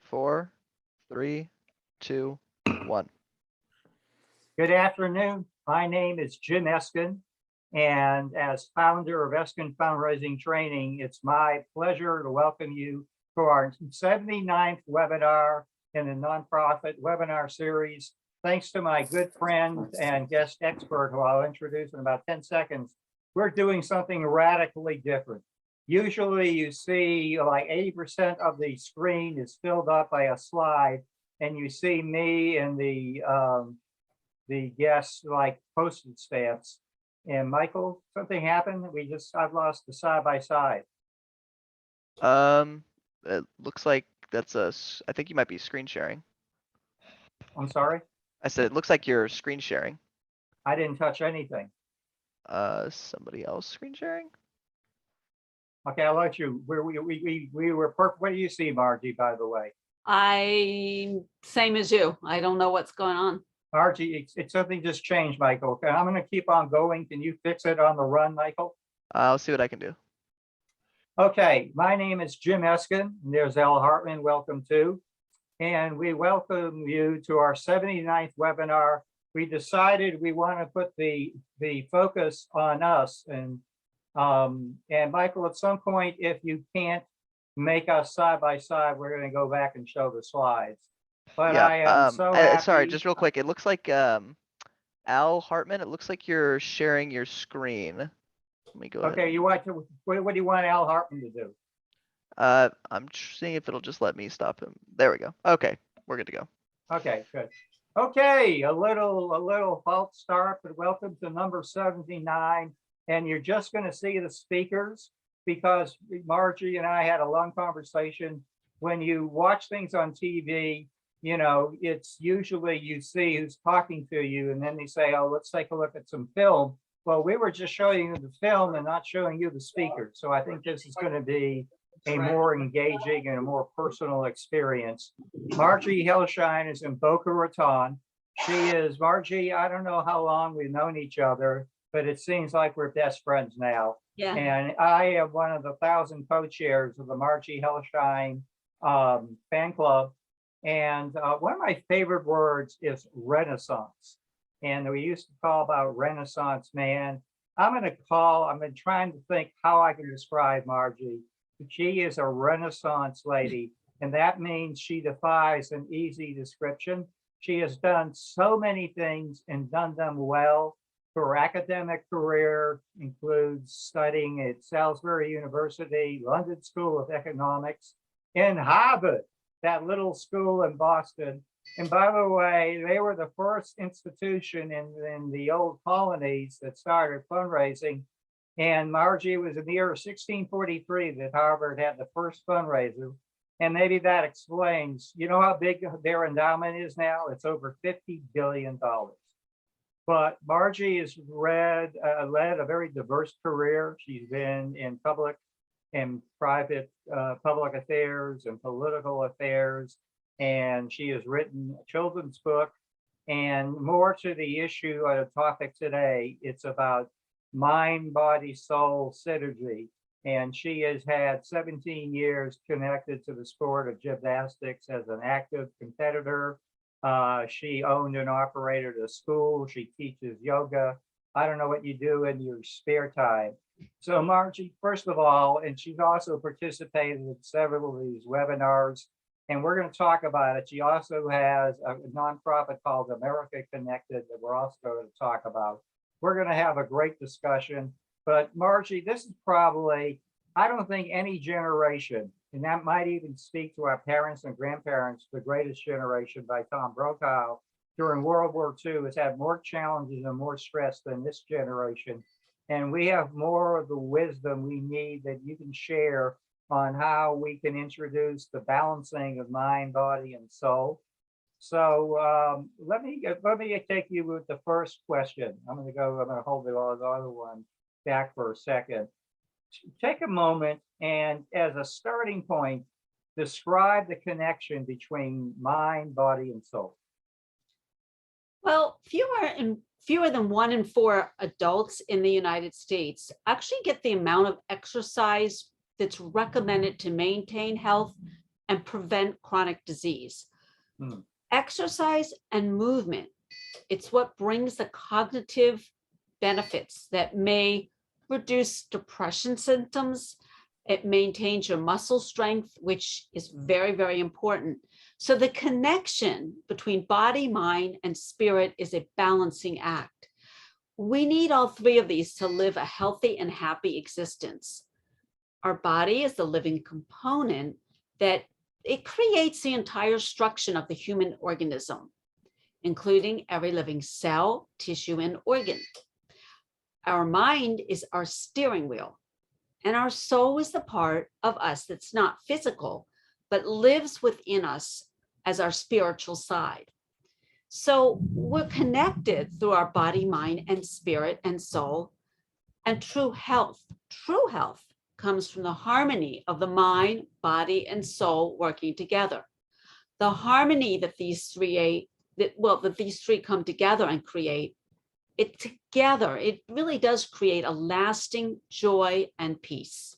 4, 3, 2, 1. Good afternoon. My name is Jim Eskin, and as founder of Eskin Fundraising Training, it's my pleasure to welcome you to our 79th webinar in the nonprofit webinar series. Thanks to my good friend and guest expert, who I'll introduce in about 10 seconds, we're doing something radically different. Usually you see like 80% of the screen is filled up by a slide, and you see me and the guests like postage stamps. And Michael, something happened. I've lost the side by side. It looks like that's I think you might be screen sharing. I'm sorry, I said, it looks like you're screen sharing. I didn't touch anything. Somebody else screen sharing? Okay, I'll let you. We were perfect. What do you see, Margie, by the way? Same as you. I don't know what's going on. Margie, it's something just changed, Michael. Okay, I'm gonna keep on going. Can you fix it on the run, Michael? I'll see what I can do. Okay, my name is Jim Eskin, and there's Al Hartman, welcome too. And we welcome you to our 79th webinar. We decided we want to put the focus on us. And Michael, at some point, if you can't make us side by side, we're going to go back and show the slides. But Yeah, I am so happy. sorry, just real quick. It looks like Al Hartman, it looks like you're sharing your screen. Let me go ahead. Okay, what do you want Al Hartman to do? I'm seeing if it'll just let me stop him. There we go. Okay, we're good to go. Okay, good. Okay, a little false start, but welcome to number 79. And you're just going to see the speakers, because Margie and I had a long conversation. When you watch things on TV, you know, it's usually you see who's talking to you, and then they say, oh, let's take a look at some film. Well, we were just showing you the film and not showing you the speakers. So I think this is going to be a more engaging and a more personal experience. Margi Helschien is in Boca Raton. She is, Margie, I don't know how long we've known each other, but it seems like we're best friends now. Yeah. And I am one of the 1,000 co-chairs of the Margi Helschien fan club. And one of my favorite words is Renaissance. And we used to call about Renaissance man. I'm trying to think how I can describe Margie. She is a Renaissance lady, and that means she defies an easy description. She has done so many things and done them well. Her academic career includes studying at Salisbury University, London School of Economics, and Harvard, that little school in Boston. And by the way, they were the first institution in the old colonies that started fundraising. And Margie, was in the year 1643 that Harvard had the first fundraiser. And maybe that explains, you know how big their endowment is now? It's over $50 billion. But Margie has led a very diverse career. She's been in public and private public affairs and political affairs. And she has written a children's book. And more to the issue of the topic today, it's about mind, body, soul synergy. And she has had 17 years connected to the sport of gymnastics as an active competitor. She owned and operated a school. She teaches yoga. I don't know what you do in your spare time. So Margie, first of all, and she's also participated in several of these webinars, and we're going to talk about it. She also has a nonprofit called America Connected that we're also going to talk about. We're going to have a great discussion. But Margie, this is probably, I don't think any generation, and that might even speak to our parents and grandparents, The Greatest Generation by Tom Brokaw, during World War II has had more challenges and more stress than this generation. And we have more of the wisdom we need that you can share on how we can introduce the balancing of mind, body, and soul. So let me take you with the first question. I'm going to hold the other one back for a second. Take a moment and, as a starting point, describe the connection between mind, body, and soul. Well, fewer than 1 in 4 adults in the United States actually get the amount of exercise that's recommended to maintain health and prevent chronic disease. Hmm. Exercise and movement, it's what brings the cognitive benefits that may reduce depression symptoms. It maintains your muscle strength, which is very, very important. So the connection between body, mind, and spirit is a balancing act. We need all three of these to live a healthy and happy existence. Our body is the living component that it creates the entire structure of the human organism, including every living cell, tissue, and organ. Our mind is our steering wheel, and our soul is the part of us that's not physical, but lives within us as our spiritual side. So we're connected through our body, mind, and spirit and soul. And true health comes from the harmony of the mind, body, and soul working together. The harmony that these three come together and create, it really does create a lasting joy and peace.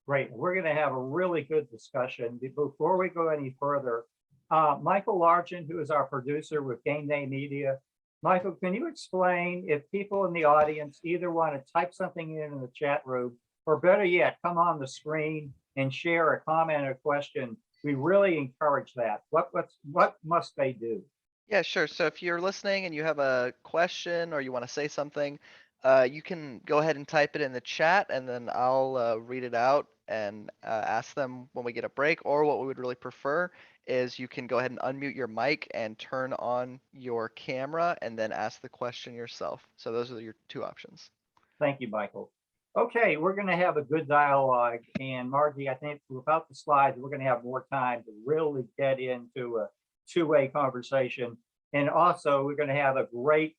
Great. We're going to have a really good discussion. Before we go any further, Michael Largent, who is our producer with Game Day Media. Michael, can you explain if people in the audience either want to type something in the chat room, or better yet, come on the screen and share a comment or question? We really encourage that. What must they do? Yeah, sure. So if you're listening and you have a question or you want to say something, you can go ahead and type it in the chat, and then I'll read it out and ask them when we get a break. Or what we would really prefer is you can go ahead and unmute your mic and turn on your camera and then ask the question yourself. So those are your two options. Thank you, Michael. Okay, we're going to have a good dialogue. And Margie, I think without the slides, we're going to have more time to really get into a two-way conversation. And also, we're going to have a great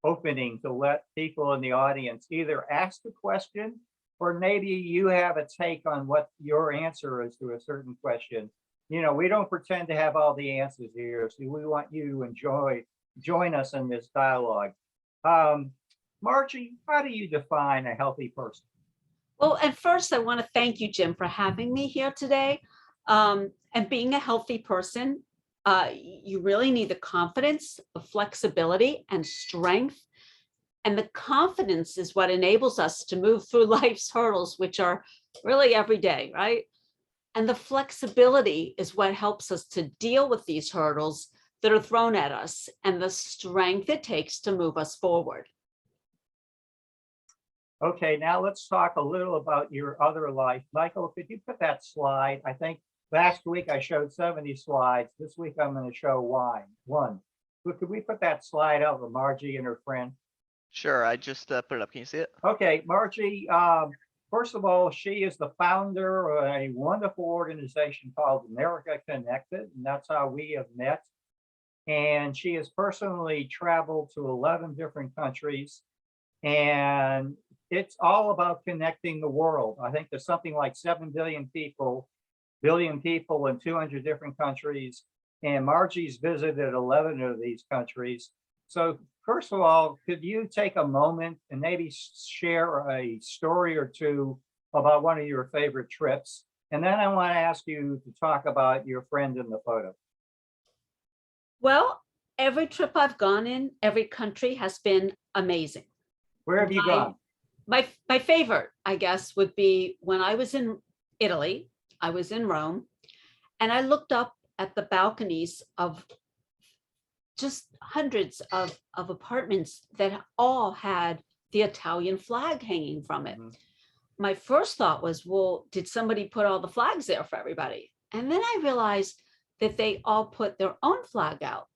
opening to let people in the audience either ask the question, or maybe you have a take on what your answer is to a certain question. You know, we don't pretend to have all the answers here, so we want you to join us in this dialogue. Margie, how do you define a healthy person? Well, at first, I want to thank you, Jim, for having me here today. And being a healthy person, you really need the confidence, the flexibility, and strength. And the confidence is what enables us to move through life's hurdles, which are really every day, right? And the flexibility is what helps us to deal with these hurdles that are thrown at us, and the strength it takes to move us forward. Okay, now let's talk a little about your other life. Michael, could you put that slide? I think last week I showed 70 slides. This week I'm going to show one. But could we put that slide up of Margie and her friend? Sure, I just put it up. Can you see it? Okay, Margie, first of all, she is the founder of a wonderful organization called America Connected, and that's how we have met. And she has personally traveled to 11 different countries, and it's all about connecting the world. I think there's something like 7 billion people in 200 different countries, and Margie's visited 11 of these countries. So first of all, could you take a moment and maybe share a story or two about one of your favorite trips? And then I want to ask you to talk about your friend in the photo. Well, every trip I've gone in, every country has been amazing. Where have you gone? My favorite, I guess, would be when I was in Italy. I was in Rome, and I looked up at the balconies of just hundreds of apartments that all had the Italian flag hanging from it. Mm-hmm. My first thought was, well, did somebody put all the flags there for everybody? And then I realized that they all put their own flag out.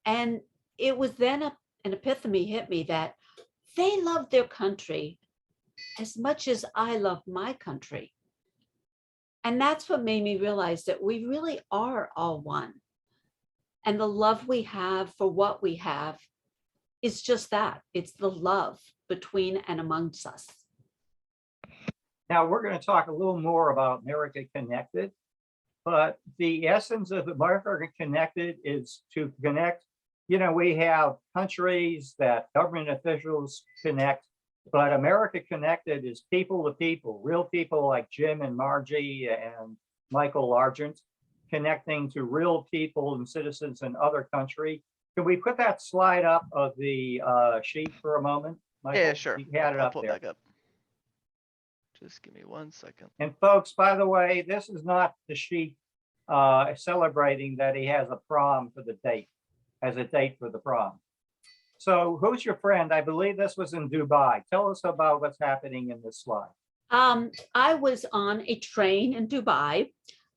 And it was then an epiphany hit me that they love their country as much as I love my country. And that's what made me realize that we really are all one. And the love we have for what we have is just that. It's the love between and amongst us. Now we're going to talk a little more about America Connected, but the essence of America Connected is to connect. You know, we have countries that government officials connect But America Connected is people to people, real people like Jim and Margie and Michael Argent, connecting to real people and citizens in other country. Can we put that slide up of the sheet for a moment? Michael? Yeah, sure. You had it I'll up pull it there. back up. Just give me 1 second. And folks, by the way, this is not the sheet celebrating that he has a prom for the date, as a date for the prom. So who's your friend? I believe this was in Dubai. Tell us about what's happening in this slide. I was on a train in Dubai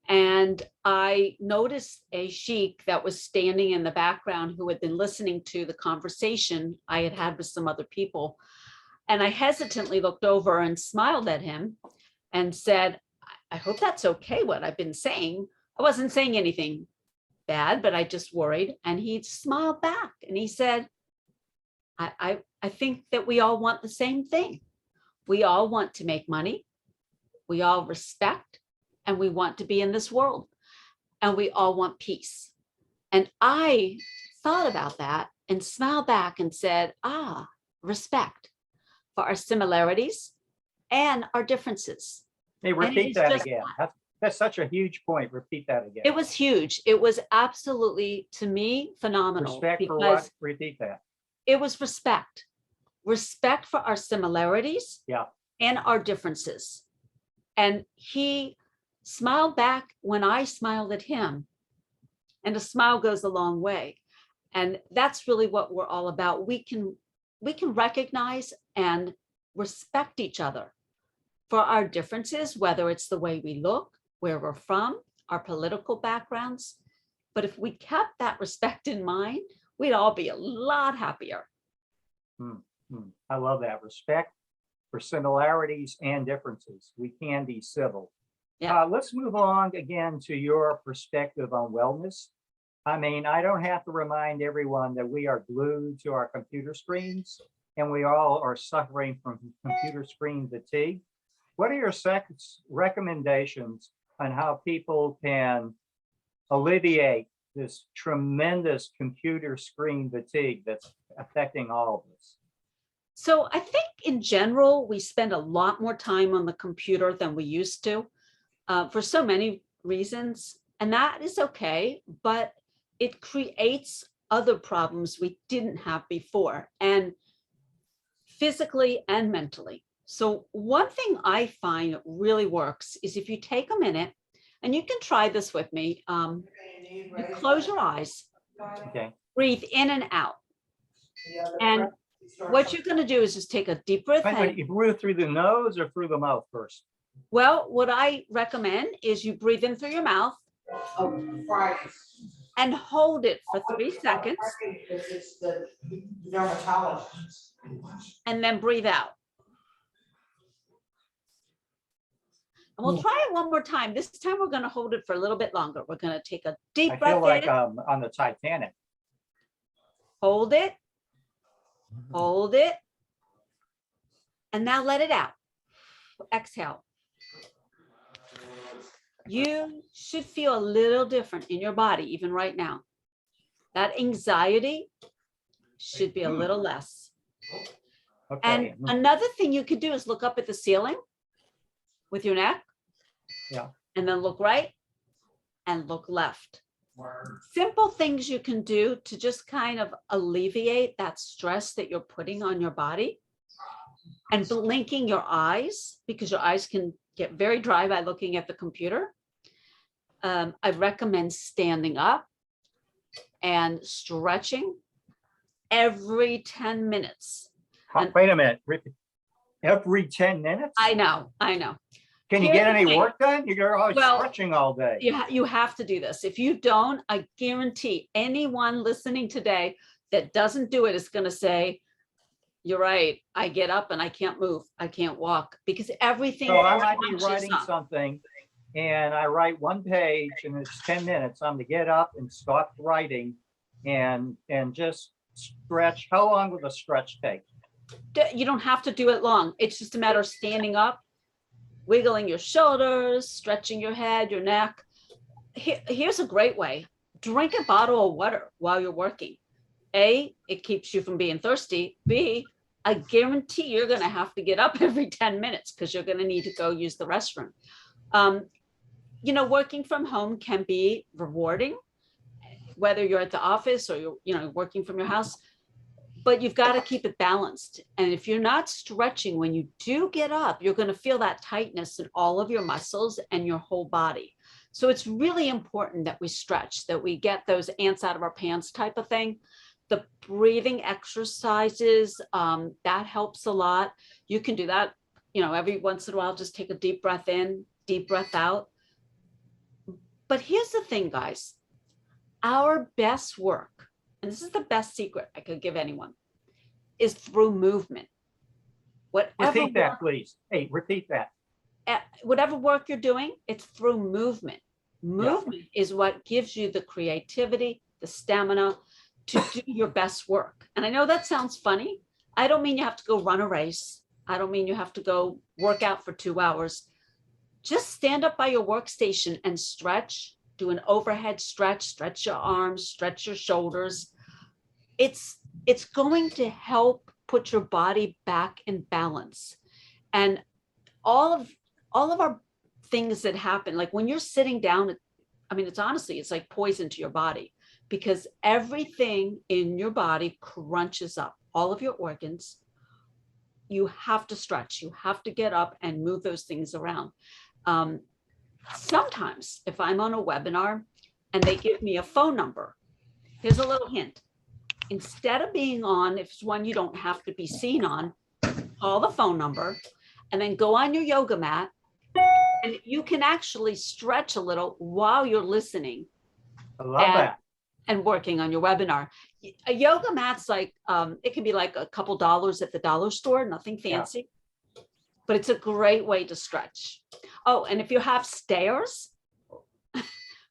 and I noticed a sheik that was standing in the background who had been listening to the conversation I had had with some other people. And I hesitantly looked over and smiled at him and said, I hope that's okay, what I've been saying. I wasn't saying anything bad, but I just worried. And he smiled back and he said, I think that we all want the same thing. We all want to make money. We all respect and we want to be in this world and we all want peace. And I thought about that and smiled back and said, respect for our similarities and our differences. Hey, repeat that again. That's such a huge point. Repeat that again. It was huge. It was absolutely, to me, phenomenal. Respect for what? Repeat that. It was respect. Respect for our similarities and our differences. And he smiled back when I smiled at him. And a smile goes a long way. And that's really what we're all about. We can recognize and respect each other for our differences, whether it's the way we look, where we're from, our political backgrounds. But if we kept that respect in mind, we'd all be a lot happier. I love that. Respect for similarities and differences. We can be civil. Yeah. Let's move on again to your perspective on wellness. I mean, I don't have to remind everyone that we are glued to our computer screens and we all are suffering from computer screen fatigue. What are your recommendations on how people can alleviate this tremendous computer screen fatigue that's affecting all of us? So I think in general, we spend a lot more time on the computer than we used to for so many reasons, and that is okay, but it creates other problems we didn't have before, and physically and mentally. So one thing I find really works is if you take a minute, and you can try this with me, you close your eyes, breathe in and out. And what you're going to do is just take a deep breath in. You breathe through the nose or through the mouth first? Well, what I recommend is you breathe in through your mouth and hold it for 3 seconds. And then breathe out. And we'll try it one more time. This time we're going to hold it for a little bit longer. We're going to take a deep breath in. I feel like on the Titanic. Hold it. Hold it. And now let it out. Exhale. You should feel a little different in your body, even right now. That anxiety should be a little less. Okay. And another thing you could do is look up at the ceiling with your neck. Yeah. And then look right and look left. Simple things you can do to just kind of alleviate that stress that you're putting on your body. And blinking your eyes, because your eyes can get very dry by looking at the computer. I recommend standing up and stretching every 10 minutes. Wait a minute. Every 10 minutes? I know. Can you get any work done? You're always stretching all day. You have to do this. If you don't, I guarantee anyone listening today that doesn't do it is going to say, you're right. I get up and I can't move. I can't walk because everything. So I might be writing something and I write one page and it's 10 minutes. I'm to get up and stop writing and just stretch. How long will the stretch take? You don't have to do it long. It's just a matter of standing up, wiggling your shoulders, stretching your head, your neck. Here's a great way. Drink a bottle of water while you're working. A, it keeps you from being thirsty. B, I guarantee you're going to have to get up every 10 minutes because you're going to need to go use the restroom. Working from home can be rewarding, whether you're at the office or you're working from your house, but you've got to keep it balanced. And if you're not stretching, when you do get up, you're going to feel that tightness in all of your muscles and your whole body. So it's really important that we stretch, that we get those ants out of our pants type of thing. The breathing exercises, that helps a lot. You can do that, every once in a while, just take a deep breath in, deep breath out. But here's the thing, guys, our best work, and this is the best secret I could give anyone, is through movement. Repeat that, please. Hey, repeat that. Whatever work you're doing, it's through movement. Movement is what gives you the creativity, the stamina to do your best work. And I know that sounds funny. I don't mean you have to go run a race. I don't mean you have to go work out for 2 hours. Just stand up by your workstation and stretch, do an overhead stretch your arms, stretch your shoulders. It's going to help put your body back in balance. And all of our things that happen, like when you're sitting down, it's like poison to your body, because everything in your body crunches up, all of your organs. You have to stretch, you have to get up and move those things around. Sometimes if I'm on a webinar and they give me a phone number, here's a little hint. Instead of being on, if it's one you don't have to be seen on, call the phone number and then go on your yoga mat, and you can actually stretch a little while you're listening. I love that. And working on your webinar. A yoga mat's like, it can be like a couple dollars at the dollar store, nothing fancy, but it's a great way to stretch. Oh, and if you have stairs,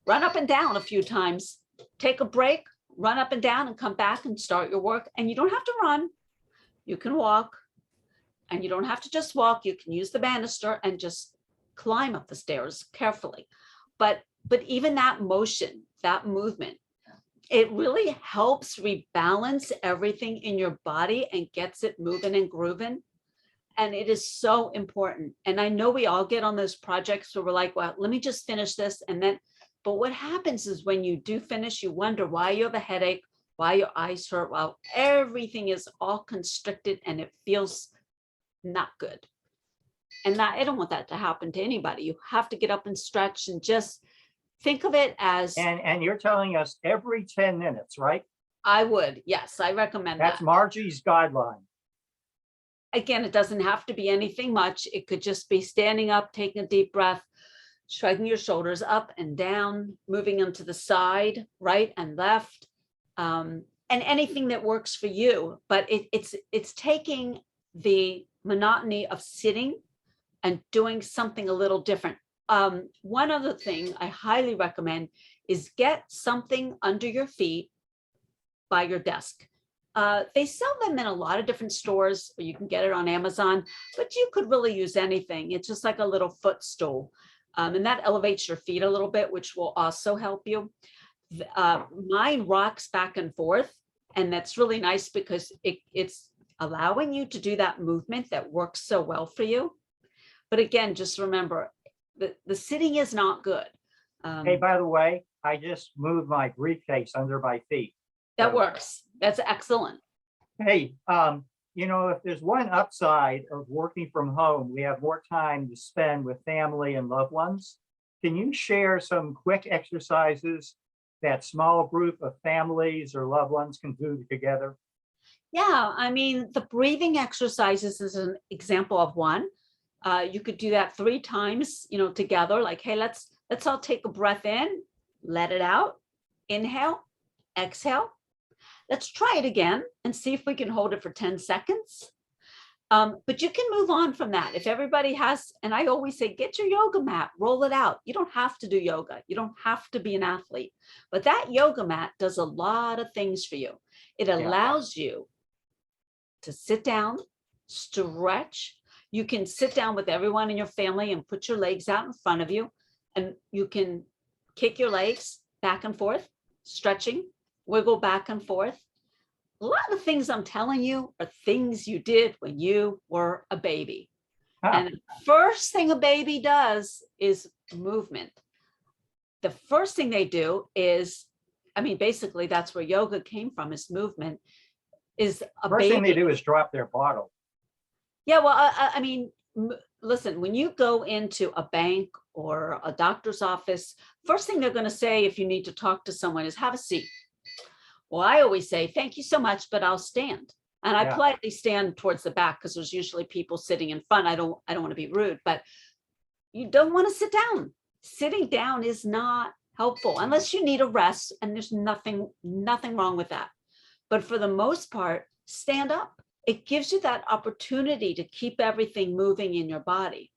run up and down a few times, take a break, run up and down and come back and start your work. And you don't have to run, you can walk, and you don't have to just walk. You can use the banister and just climb up the stairs carefully. But even that motion, that movement, it really helps rebalance everything in your body and gets it moving and grooving. And it is so important. And I know we all get on those projects where we're like, well, let me just finish this. And then, but what happens is when you do finish, you wonder why you have a headache, why your eyes hurt, while everything is all constricted and it feels not good. And I don't want that to happen to anybody. You have to get up and stretch and just think of it as. And you're telling us every 10 minutes, right? I would, yes, I recommend that. That's Margie's guideline. Again, it doesn't have to be anything much. It could just be standing up, taking a deep breath, shrugging your shoulders up and down, moving them to the side, right and left, and anything that works for you. But it's taking the monotony of sitting and doing something a little different. One other thing I highly recommend is get something under your feet by your desk. They sell them in a lot of different stores, or you can get it on Amazon, but you could really use anything. It's just like a little footstool. And that elevates your feet a little bit, which will also help you. Mine rocks back and forth, and that's really nice because it's allowing you to do that movement that works so well for you. But again, just remember, the sitting is not good. Hey, by the way, I just moved my briefcase under my feet. That works. That's excellent. Hey, if there's one upside of working from home, we have more time to spend with family and loved ones. Can you share some quick exercises that small group of families or loved ones can do together? Yeah, the breathing exercises is an example of one. You could do that 3 times, together. Like, hey, let's all take a breath in, let it out, inhale, exhale. Let's try it again and see if we can hold it for 10 seconds. But you can move on from that. If everybody has, and I always say, get your yoga mat, roll it out. You don't have to do yoga. You don't have to be an athlete, but that yoga mat does a lot of things for you. It allows you to sit down, stretch. You can sit down with everyone in your family and put your legs out in front of you, and you can kick your legs back and forth, stretching, wiggle back and forth. a lot of the things I'm telling you are things you did when you were a baby. Huh. And the first thing a baby does is movement. The first thing they do is, I mean, basically that's where yoga came from, is movement, is a First thing they baby. do is drop their bottle. Yeah, well, I mean, listen, when you go into a bank or a doctor's office, first thing they're going to say if you need to talk to someone is have a seat. Well, I always say, thank you so much, but I'll stand. And I Yeah. politely stand towards the back because there's usually people sitting in front. I don't want to be rude, but you don't want to sit down. Sitting down is not helpful unless you need a rest, and there's nothing wrong with that. But for the most part, stand up. It gives you that opportunity to keep everything moving in your body.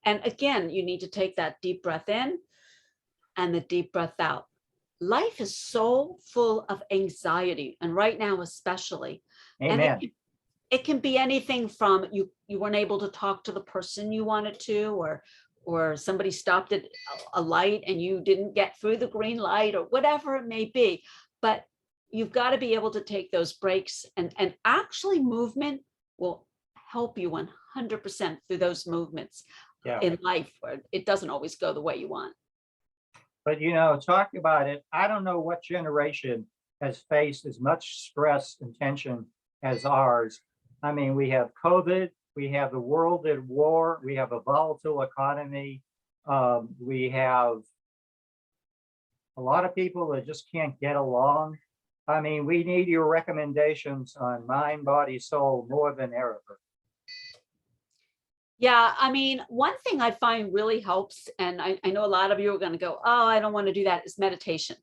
And again, you need to take that deep breath in and the deep breath out. Life is so full of anxiety, and right now especially. Amen. And it can be anything from you weren't able to talk to the person you wanted to, or somebody stopped at a light and you didn't get through the green light, or whatever it may be. But you've got to be able to take those breaks, and actually movement will help you 100% through those movements Yeah. in life, where it doesn't always go the way you want. But you know, talk about it. I don't know what generation has faced as much stress and tension as ours. I mean, we have COVID, we have the world at war, we have a volatile economy, we have a lot of people that just can't get along. I mean, we need your recommendations on mind, body, soul more than ever. Yeah, I mean, one thing I find really helps, and I know a lot of you are going to go, oh, I don't want to do that, is meditation.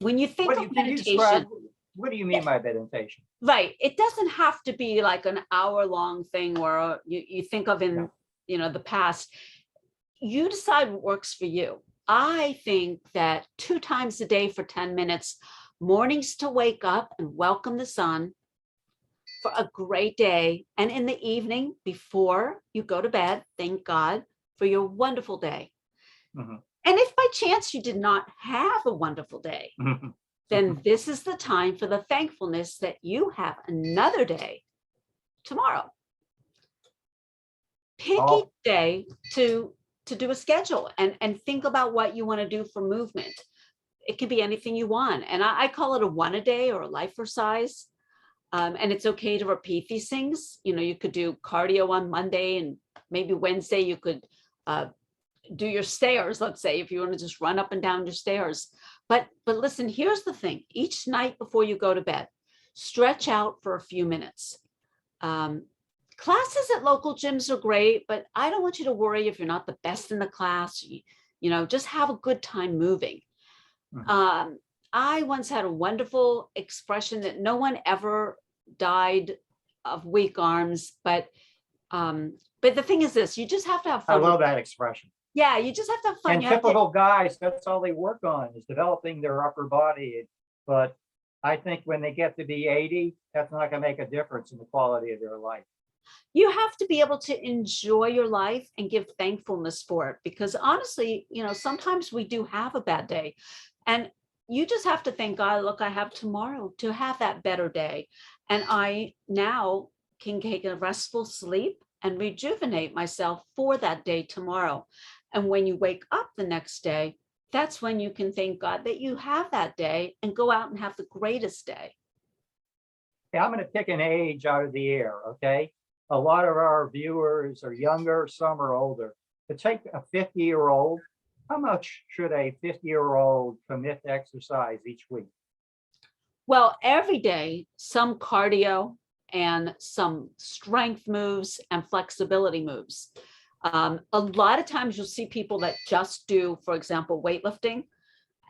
When you think of Can you describe, meditation, what do you mean by meditation? right, it doesn't have to be like an hour-long thing where you think of in, Yeah. you know, the past. You decide what works for you. I think that 2 times a day for 10 minutes, mornings to wake up and welcome the sun for a great day, and in the evening before you go to bed, thank God for your wonderful day. Mhm. And if by chance you did not have a wonderful day, then this is the time for the thankfulness that you have another day tomorrow. Pick Oh. each day to do a schedule and think about what you want to do for movement. It can be anything you want. And I call it a 1 a day or a life size. And it's okay to repeat these things. You know, you could do cardio on Monday, and maybe Wednesday you could do your stairs, let's say, if you want to just run up and down your stairs. But listen, here's the thing. Each night before you go to bed, stretch out for a few minutes. Classes at local gyms are great, but I don't want you to worry if you're not the best in the class. You know, just have a good time moving. Mhm. I once had a wonderful expression that no one ever died of weak arms, but the thing is this, you just have to have I fun. love that expression. Yeah, you just have to have fun. And You have to, typical guys, that's all they work on is developing their upper body. But I think when they get to be 80, that's not going to make a difference in the quality of their life. you have to be able to enjoy your life and give thankfulness for it, because honestly, you know, sometimes we do have a bad day, and you just have to thank God, look, I have tomorrow to have that better day, and I now can take a restful sleep and rejuvenate myself for that day tomorrow. And when you wake up the next day, that's when you can thank God that you have that day and go out and have the greatest day. Yeah, I'm going to pick an age out of the air, okay? A lot of our viewers are younger, some are older. To take a 50-year-old, how much should a 50-year-old commit to exercise each week? Well, every day, some cardio and some strength moves and flexibility moves. A lot of times you'll see people that just do, for example, weightlifting.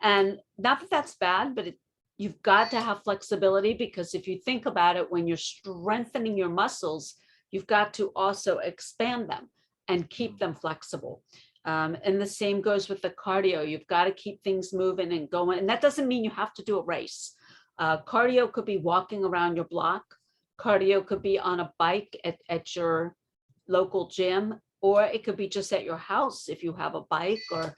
And not that that's bad, but you've got to have flexibility, because if you think about it, when you're strengthening your muscles, you've got to also expand them and keep them flexible. And the same goes with the cardio. You've got to keep things moving and going. And that doesn't mean you have to do a race. Cardio could be walking around your block. Cardio could be on a bike at your local gym, or it could be just at your house if you have a bike, or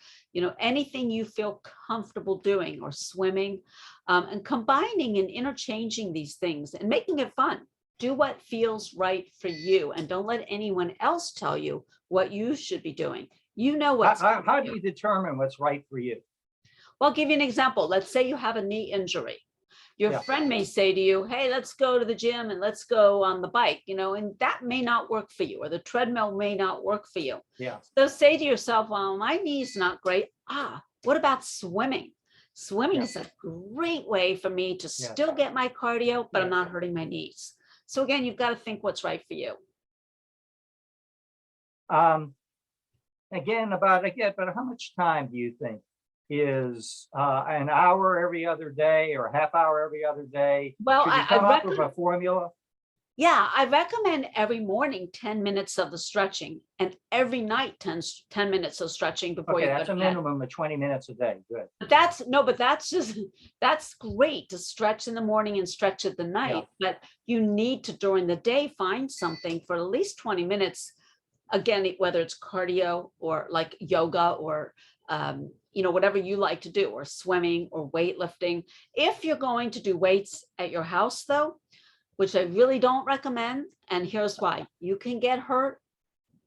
anything you feel comfortable doing, or swimming, and combining and interchanging these things and making it fun. Do what feels right for you, and don't let anyone else tell you what you should be doing. You know what's How do you determine what's right for you? Well, I'll give you an example. Let's say you have a knee injury. Your Yeah. friend may say to you, hey, let's go to the gym and let's go on the bike, and that may not work for you, or the treadmill may not work for you. Yeah. So say to yourself, well, my knee's not great. What about swimming? Swimming Yeah. is a great way for me to Yes. still get my cardio, but I'm Yes. not hurting my knees. So again, you've got to think what's right for you. But how much time do you think is an hour every other day, or a half hour every other day? Well, Should you come up with a formula? Yeah, I recommend every morning 10 minutes of the stretching, and every night 10 minutes of stretching before Okay, you go that's to a bed. minimum of 20 minutes a day. Good. But that's great to stretch in the morning and stretch at the night. But you need to, during the day, find something for at least 20 minutes. Again, whether it's cardio or like yoga, or whatever you like to do, or swimming or weightlifting. If you're going to do weights at your house, though, which I really don't recommend, and here's why: you can get hurt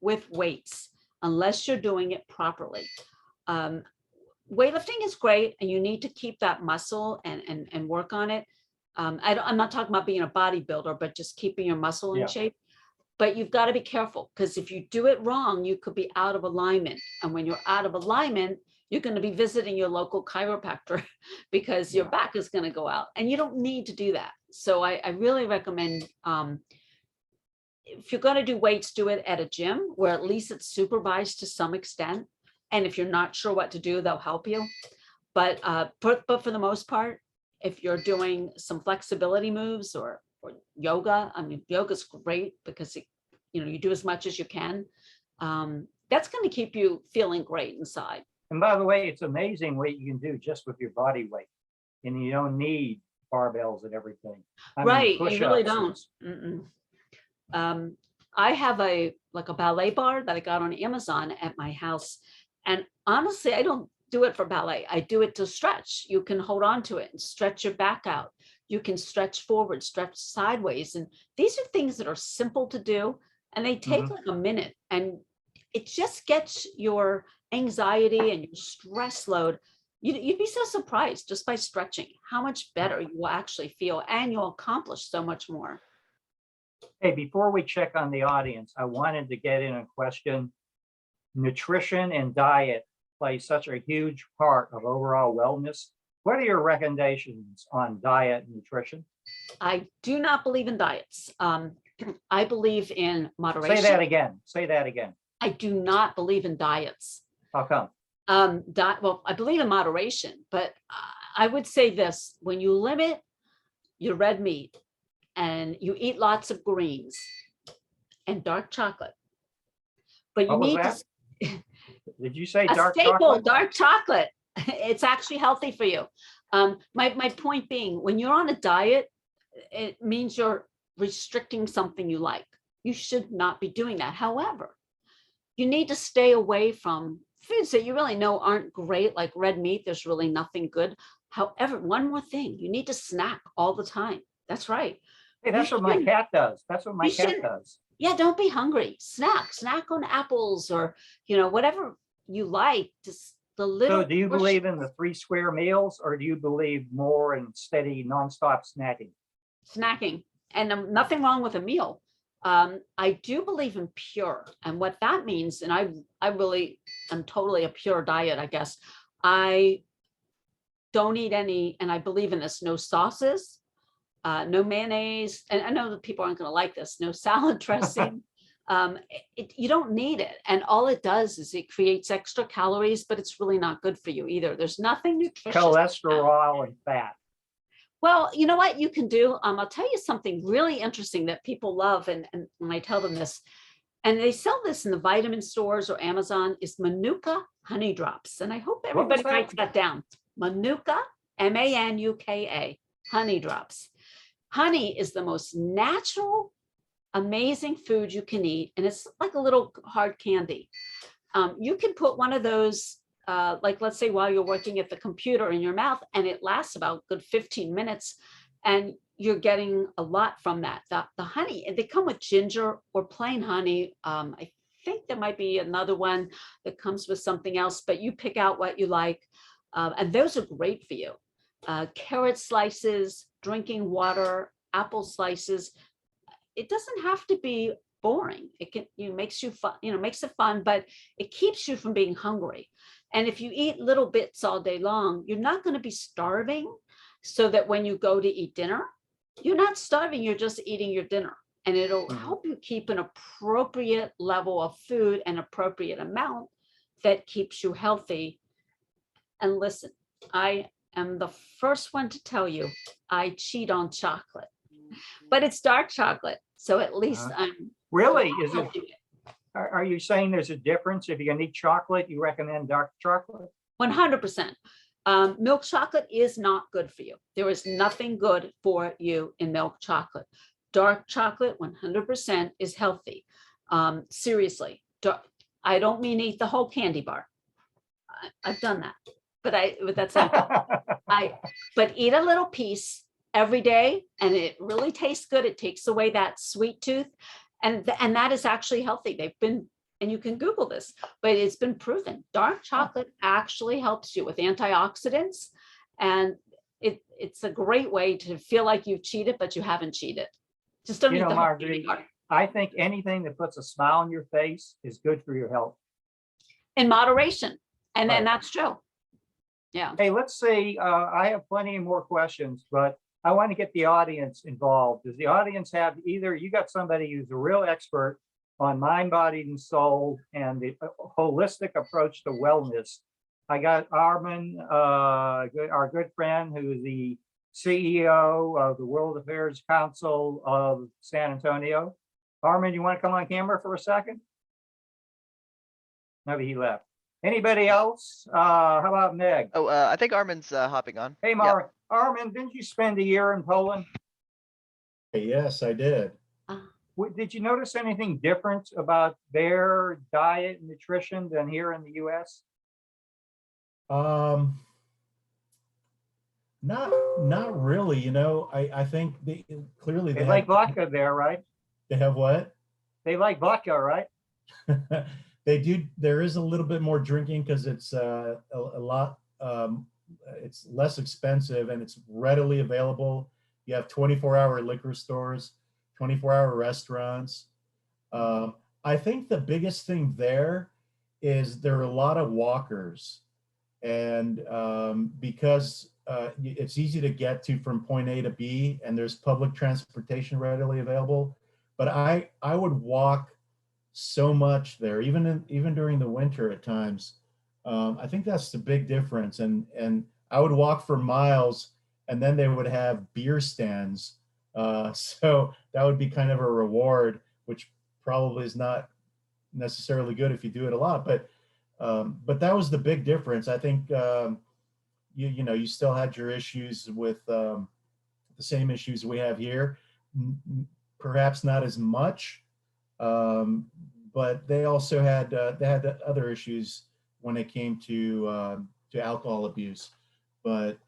with weights unless you're doing it properly. Weightlifting is great, and you need to keep that muscle and work on it. I'm not talking about being a bodybuilder, but just keeping your muscle in shape. But you've got to be careful, because if you do it wrong, you could be out of alignment. And when you're out of alignment, you're going to be visiting your local chiropractor because your back is going to go out, and you don't need to do that. So I really recommend, if you're going to do weights, do it at a gym where at least it's supervised to some extent. And if you're not sure what to do, they'll help you. But for the most part, if you're doing some flexibility moves or yoga, I mean, yoga's great because you do as much as you can. That's going to keep you feeling great inside. And by the way, it's amazing what you can do just with your body weight, and you don't need barbells and everything. Right, you really don't. I have a ballet bar that I got on Amazon at my house, and honestly, I don't do it for ballet. I do it to stretch. You can hold on to it and stretch your back out. You can stretch forward, stretch sideways, and these are things that are simple to do, and they take like a minute, and it just gets your anxiety and your stress load. You'd be so surprised just by stretching how much better you will actually feel, and you'll accomplish so much more. Hey, before we check on the audience, I wanted to get in a question. Nutrition and diet play such a huge part of overall wellness. What are your recommendations on diet and nutrition? I do not believe in diets. I believe in moderation. Say that again. Say that again. I do not believe in diets. How come? Well, I believe in moderation, but I would say this: when you limit your red meat and you eat lots of greens and dark chocolate, but you need to. Did you say a dark staple, chocolate? Dark chocolate. It's actually healthy for you. My point being, when you're on a diet, it means you're restricting something you like. You should not be doing that. However, you need to stay away from foods that you really know aren't great, like red meat. There's really nothing good. However, one more thing, you need to snack all the time. That's right. Hey, that's what my cat does. That's what my cat does. Yeah, don't be hungry. Snack on apples, or whatever you like. Just the little. So do you believe in the 3 square meals, or do you believe more in steady nonstop snacking? Snacking, and nothing wrong with a meal. I do believe in pure, and what that means, and I really am totally a pure diet, I guess. I don't eat any, and I believe in this: no sauces, no mayonnaise, and I know that people aren't going to like this, no salad dressing. You don't need it, and all it does is it creates extra calories, but it's really not good for you either. There's nothing nutritious. Cholesterol and fat. Well, you know what you can do? I'll tell you something really interesting that people love, and when I tell them this, and they sell this in the vitamin stores or Amazon, is Manuka honey drops. And I hope everybody writes that down. Manuka, Manuka, honey drops. Honey is the most natural, amazing food you can eat, and it's like a little hard candy. You can put one of those like, let's say while you're working at the computer in your mouth, and it lasts about good 15 minutes, and you're getting a lot from that. The honey, and they come with ginger or plain honey. I think there might be another one that comes with something else, but you pick out what you like. And those are great for you. Carrot slices, drinking water, apple slices. It doesn't have to be boring. It can, makes you fun, makes it fun, but it keeps you from being hungry. And if you eat little bits all day long, you're not going to be starving, so that when you go to eat dinner, you're not starving, you're just eating your dinner. And it'll help you keep an appropriate level of food, an appropriate amount that keeps you healthy. And listen, I am the first one to tell you, I cheat on chocolate, but it's dark chocolate. So at least I'm Really? Is it? Are you saying there's a difference? If you're gonna eat chocolate, you recommend dark chocolate? 100%. Milk chocolate is not good for you. There is nothing good for you in milk chocolate. Dark chocolate, 100% is healthy. Seriously, I don't mean eat the whole candy bar. I've done that, but that's not. But eat a little piece every day, and it really tastes good. It takes away that sweet tooth, and that is actually healthy. They've been, and you can Google this, but it's been proven. Dark chocolate actually helps you with antioxidants, and it's a great way to feel like you've cheated, but you haven't cheated. Just don't eat the whole candy Margi, bar. I think anything that puts a smile on your face is good for your health. In moderation, and then Right. that's true. Yeah. Hey, let's see, I have plenty more questions, but I want to get the audience involved. Does the audience have, either you got somebody who's a real expert on mind, body, and soul, and the holistic approach to wellness? I got Armin, our good friend, who is the CEO of the World Affairs Council of San Antonio. Armin, you want to come on camera for a second? No, he left. Anybody else? How about Meg? Oh, I think Armin's hopping on. Hey, Yep. Armin, didn't you spend a year in Poland? Yes, I did. Did you notice anything different about their diet and nutrition than here in the US? Not really. I think clearly They like vodka there, right? They have what? They like vodka, right? They do. There is a little bit more drinking because it's a lot. It's less expensive and it's readily available. You have 24-hour liquor stores, 24-hour restaurants. I think the biggest thing there is there are a lot of walkers, and because it's easy to get to from point A to B, and there's public transportation readily available. But I would walk so much there, even during the winter at times. I think that's the big difference. And I would walk for miles, and then they would have beer stands. So that would be kind of a reward, which probably is not necessarily good if you do it a lot. But that was the big difference. I think you still had your issues with the same issues we have here, perhaps not as much. But they also had other issues when it came to alcohol abuse. But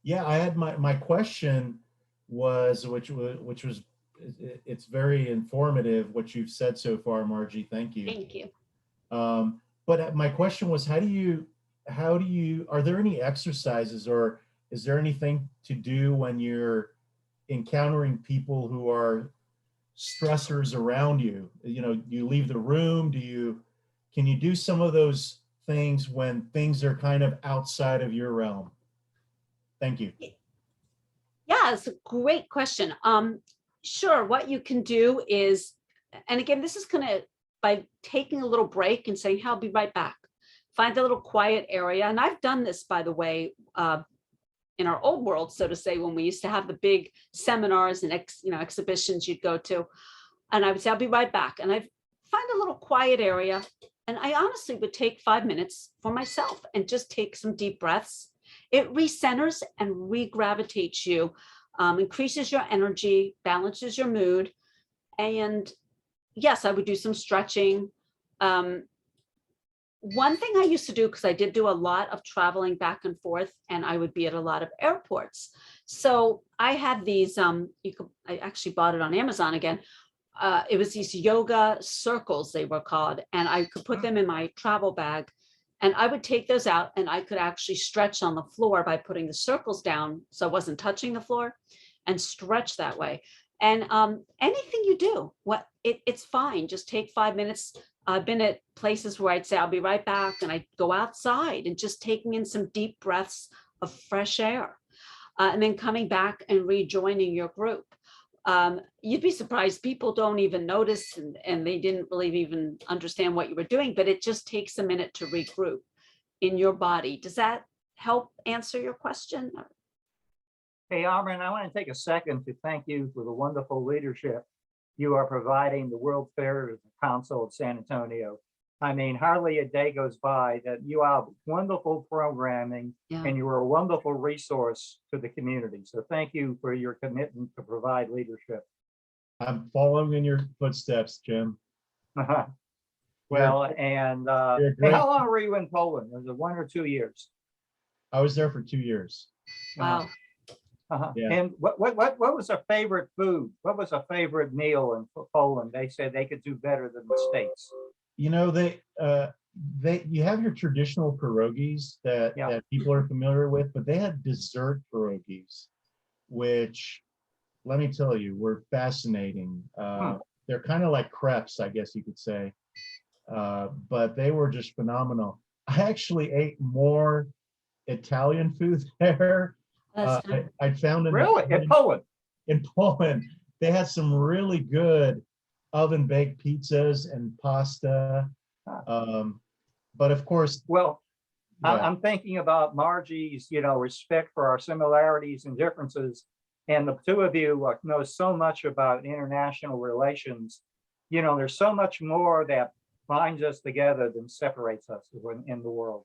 yeah, I had my question was, which was it's very informative what you've said so far, Margie. Thank you. Thank you. But my question was, how do you are there any exercises, or is there anything to do when you're encountering people who are stressors around you? You leave the room. Can you do some of those things when things are kind of outside of your realm? Thank you. Yeah, it's a great question. Sure, what you can do is, and again, this is gonna, by taking a little break and saying, I'll be right back. Find a little quiet area. And I've done this, by the way, in our old world, so to say, when we used to have the big seminars and exhibitions you'd go to. And I would say, I'll be right back. And I'd find a little quiet area. And I honestly would take 5 minutes for myself and just take some deep breaths. It recenters and regravitates you, increases your energy, balances your mood. And yes, I would do some stretching. one thing I used to do, because I did do a lot of traveling back and forth, and I would be at a lot of airports. So I had these, I actually bought it on Amazon again. It was these yoga circles, they were called, and I could put them in my travel bag. And I would take those out and I could actually stretch on the floor by putting the circles down so I wasn't touching the floor, and stretch that way. And anything you do, it's fine. Just take 5 minutes. I've been at places where I'd say, I'll be right back. And I'd go outside and just taking in some deep breaths of fresh air. And then coming back and rejoining your group. You'd be surprised, people don't even notice, and they didn't really even understand what you were doing, but it just takes a minute to regroup in your body. Does that help answer your question? Hey, Armin, I want to take a second to thank you for the wonderful leadership you are providing the World Fair Council of San Antonio. I mean, hardly a day goes by that you have wonderful programming, and you are a wonderful resource to the community. So thank you for your commitment to provide leadership. I'm following in your footsteps, Jim. Well, and hey, how long were you in Poland? Was it 1 or 2 years? I was there for 2 years. Wow. Yeah. And what was a favorite food? What was a favorite meal in Poland? They said they could do better than the States. You know, you have your traditional pierogies that people are familiar with, but they had dessert pierogies, which, let me tell you, were fascinating. They're kind of like crepes, I guess you could say, but they were just phenomenal. I actually ate more Italian food there. I found in Poland. In Poland, they had some really good oven-baked pizzas and pasta. But of course, well, I'm thinking about Margie's, respect for our similarities and differences. And the two of you know so much about international relations. There's so much more that binds us together than separates us in the world.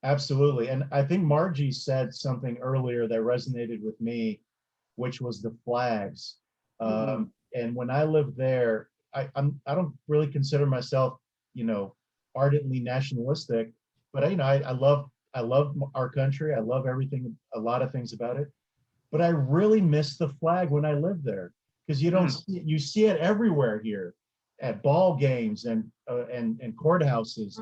Absolutely. And I think Margie said something earlier that resonated with me, which was the flags. And when I lived there, I don't really consider myself, ardently nationalistic, but I love our country. I love everything, a lot of things about it. But I really miss the flag when I lived there, because you don't see it, you see it everywhere here at ball games and courthouses.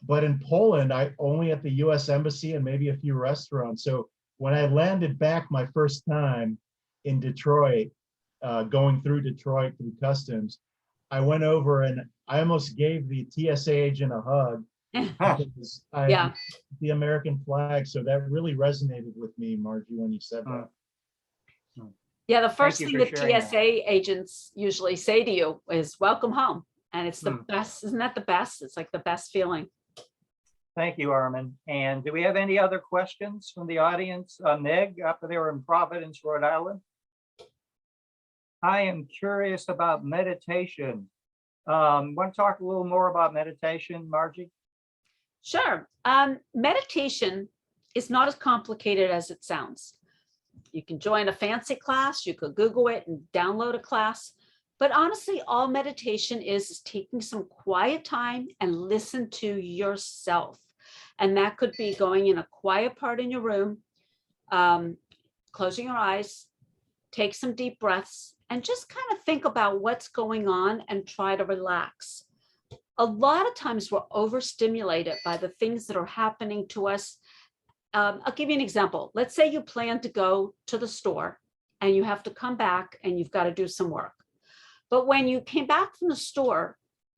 But in Poland, I only at the U.S. Embassy and maybe a few restaurants. So when I landed back my first time in Detroit, going through Detroit through customs, I went over and I almost gave the TSA agent a hug. Because the American flag. So that really resonated with me, Margie, when you said that. Yeah, the first thing the TSA agents usually say to you is "Welcome home," and it's the best. Isn't that the best? It's like the best feeling. Thank you, Armin. And do we have any other questions from the audience? Meg, up there in Providence, Rhode Island. I am curious about meditation. Want to talk a little more about meditation, Margie? Sure. Meditation is not as complicated as it sounds. You can join a fancy class, you could Google it and download a class. But honestly, all meditation is taking some quiet time and listen to yourself. And that could be going in a quiet part in your room, closing your eyes, take some deep breaths, and just kind of think about what's going on and try to relax. A lot of times we're overstimulated by the things that are happening to us. I'll give you an example. Let's say you plan to go to the store and you have to come back and you've got to do some work. But when you came back from the store,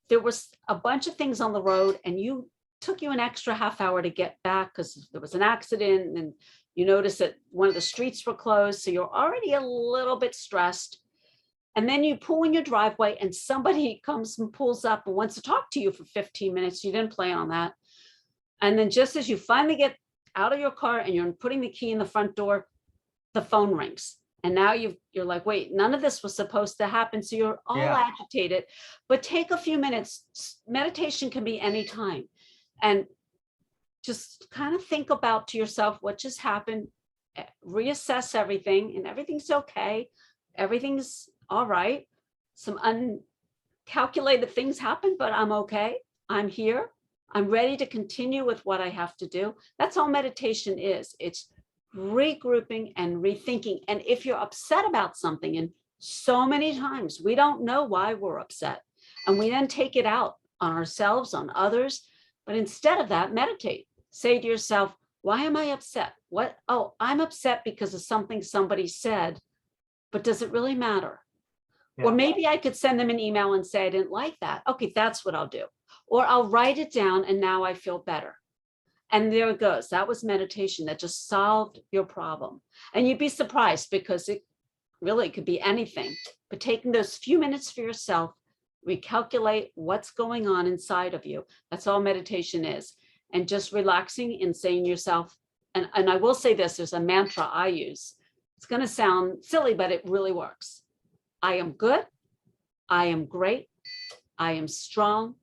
there was a bunch of things on the road and took you an extra half hour to get back because there was an accident and you noticed that one of the streets were closed. So you're already a little bit stressed. And then you pull in your driveway and somebody comes and pulls up and wants to talk to you for 15 minutes. You didn't plan on that. And then just as you finally get out of your car and you're putting the key in the front door, the phone rings. And now you're like, wait, none of this was supposed to happen. So you're all agitated, but take a few minutes. Meditation can be anytime. And just kind of think about to yourself what just happened, reassess everything, and everything's okay. Everything's all right. Some uncalculated things happen, but I'm okay. I'm here. I'm ready to continue with what I have to do. That's all meditation is. It's regrouping and rethinking. And if you're upset about something, and so many times we don't know why we're upset, and we then take it out on ourselves, on others. But instead of that, meditate. Say to yourself, why am I upset? What? Oh, I'm upset because of something somebody said, but does it really matter? Or Yeah. maybe I could send them an email and say, I didn't like that. Okay, that's what I'll do. Or I'll write it down and now I feel better. And there it goes. That was meditation that just solved your problem. And you'd be surprised because it really could be anything. But taking those few minutes for yourself, recalculate what's going on inside of you. That's all meditation is. And just relaxing and saying to yourself, and I will say this, there's a mantra I use. It's going to sound silly, but it really works. I am good. I am great. I am strong.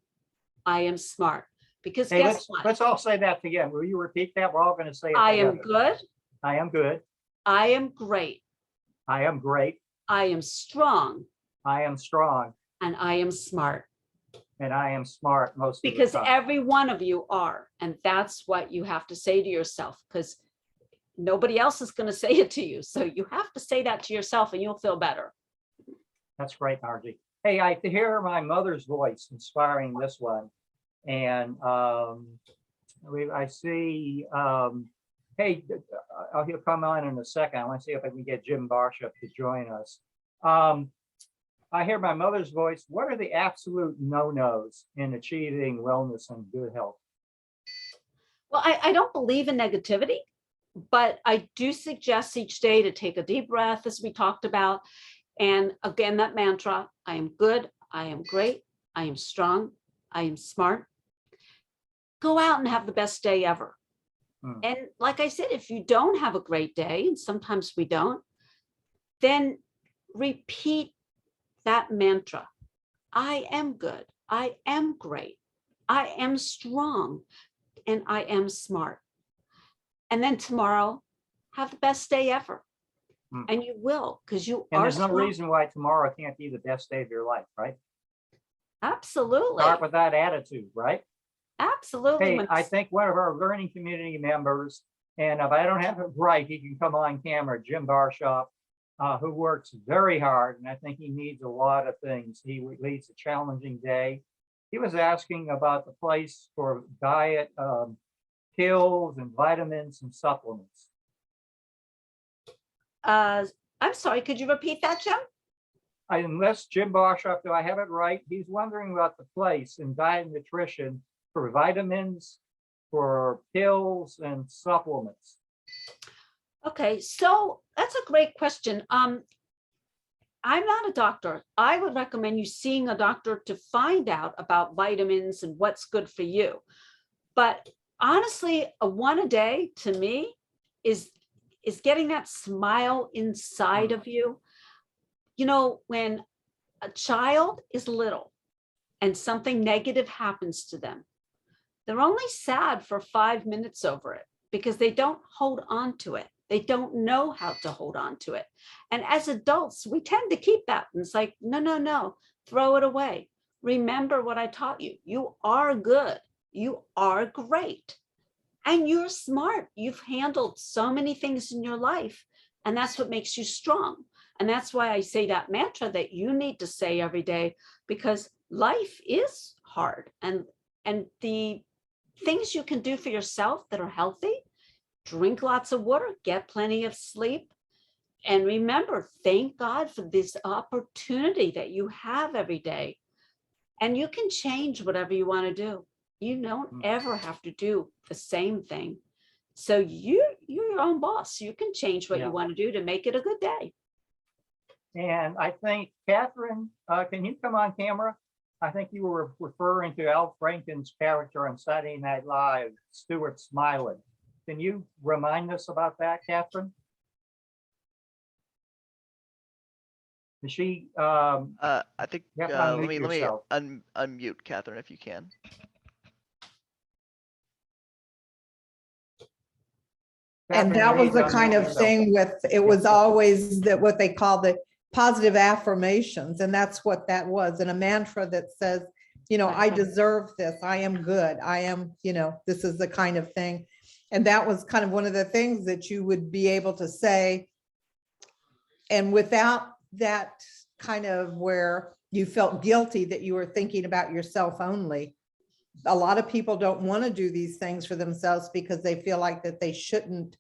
I am smart. Because Hey, guess what? let's all say that again. Will you repeat that? We're all going to say it I am together. good. I am good. I am great. I am great. I am strong. I am strong. And I am smart. And I am smart most of the Because time. every one of you are. And that's what you have to say to yourself, because nobody else is going to say it to you. So you have to say that to yourself and you'll feel better. That's great, Margie. Hey, I hear my mother's voice inspiring this one. And I see, hey, he'll come on in a second. I want to see if I can get Jim Barsha to join us. I hear my mother's voice. What are the absolute no-nos in achieving wellness and good health? Well, I don't believe in negativity, but I do suggest each day to take a deep breath, as we talked about. And again, that mantra, I am good, I am great, I am strong, I am smart. Go out and have the best day ever. And like I said, if you don't have a great day, and sometimes we don't, then repeat that mantra. I am good, I am great, I am strong, and I am smart. And then tomorrow, have the best day ever. And you will, because you And are there's no strong. reason why tomorrow can't be the best day of your life, right? Absolutely. Start with that attitude, right? Absolutely. Hey, When- I think one of our learning community members, and if I don't have it right, he can come on camera, Jim Barsha, who works very hard, and I think he needs a lot of things. He leads a challenging day. He was asking about the place for diet pills and vitamins and supplements. I'm sorry, could you repeat that, Jim? Unless Jim Barsha, do I have it right? He's wondering about the place in diet and nutrition for vitamins, for pills and supplements. Okay, so that's a great question. I'm not a doctor. I would recommend you seeing a doctor to find out about vitamins and what's good for you. But honestly, a one a day to me is getting that smile inside of you. You know, when a child is little and something negative happens to them, they're only sad for 5 minutes over it because they don't hold on to it. They don't know how to hold on to it. And as adults, we tend to keep that. And it's like, no, throw it away. Remember what I taught you. You are good. You are great. And you're smart. You've handled so many things in your life. And that's what makes you strong. And that's why I say that mantra that you need to say every day, because life is hard. And the things you can do for yourself that are healthy, drink lots of water, get plenty of sleep. And remember, thank God for this opportunity that you have every day. And you can change whatever you want to do. You don't ever have to do the same thing. So you're your own boss. You can change what you want to do to make it a good day. And I think, Catherine, can you come on camera? I think you were referring to Al Franken's character on Saturday Night Live, Stuart Smiley. Can you remind us about that, Catherine? Is she? I think Yeah, let unmute me yourself. unmute Catherine if you can. And Catherine, that you was need the to kind unmute of yourself. thing with, it was always that what they call the positive affirmations. And that's what that was. And a mantra that says, I deserve this. I am good. I am, this is the kind of thing. And that was kind of one of the things that you would be able to say. And without that kind of where you felt guilty that you were thinking about yourself only. A lot of people don't want to do these things for themselves because they feel like that they shouldn't,